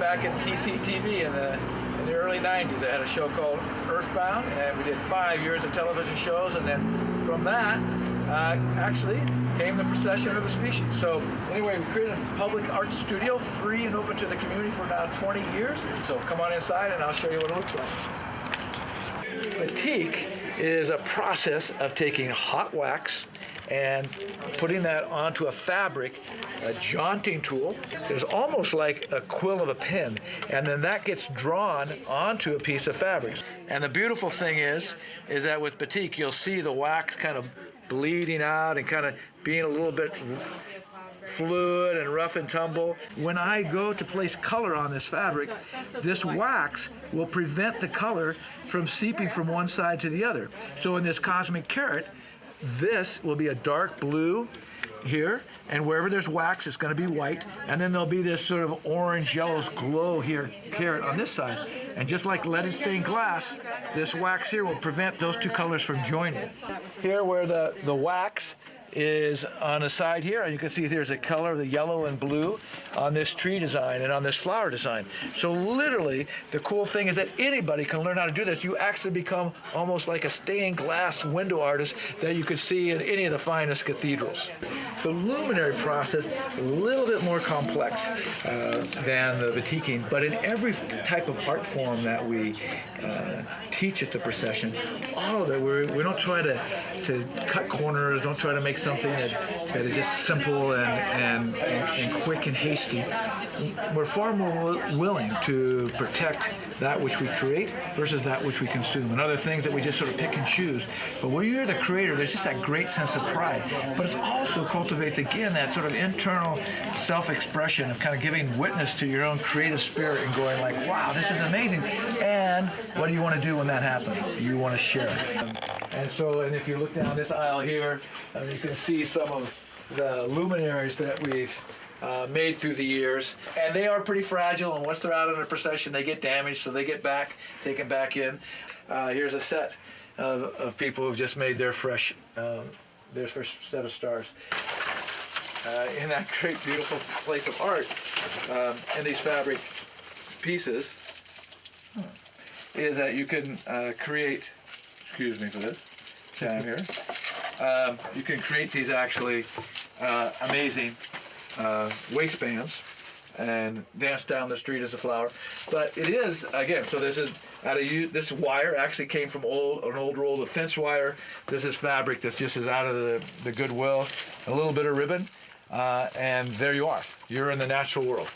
back in TCTV in the early 90s. They had a show called Earthbound, and we did 5 years of television shows, and then from that, actually came the Procession of the Species. So anyway, we created a public art studio, free and open to the community for now 20 years. So come on inside and I'll show you what it looks like. Batik is a process of taking hot wax and putting that onto a fabric, a jaunting tool. There's almost like a quill of a pen, and then that gets drawn onto a piece of fabric. And the beautiful thing is that with batik, you'll see the wax kind of bleeding out and kind of being a little bit fluid and rough and tumble. When I go to place color on this fabric, this wax will prevent the color from seeping from one side to the other. So in this cosmic carrot, this will be a dark blue here, and wherever there's wax, it's going to be white, and then there'll be this sort of orange yellowish glow here, carrot on this side. And just like leaded stained glass, this wax here will prevent those two colors from joining. Here where the wax is on the side here, and you can see there's a color of the yellow and blue on this tree design and on this flower design. So literally, the cool thing is that anybody can learn how to do this. You actually become almost like a stained glass window artist that you could see in any of the finest cathedrals. The luminary process, a little bit more complex than the batiking, but in every type of art form that we teach at the Procession, all of it, we don't try to cut corners, don't try to make something that is just simple and quick and hasty. We're far more willing to protect that which we create versus that which we consume, and other things that we just sort of pick and choose. But when you're the creator, there's just that great sense of pride. But it also cultivates, again, that sort of internal self-expression of kind of giving witness to your own creative spirit and going like, wow, this is amazing. And what do you want to do when that happens? You want to share it. And if you look down this aisle here, you can see some of the luminaries that we've made through the years, and they are pretty fragile, and once they're out in a procession they get damaged, so they get taken back in. Here's a set of people who've just made their first set of stars. In that great beautiful place of art, in these fabric pieces, is that you can create, excuse me for this time here, you can create these actually amazing waistbands and dance down the street as a flower. But it is, again, so this wire actually came from an old roll of fence wire. This is fabric that's just out of the Goodwill, a little bit of ribbon, and there you are. You're in the natural world.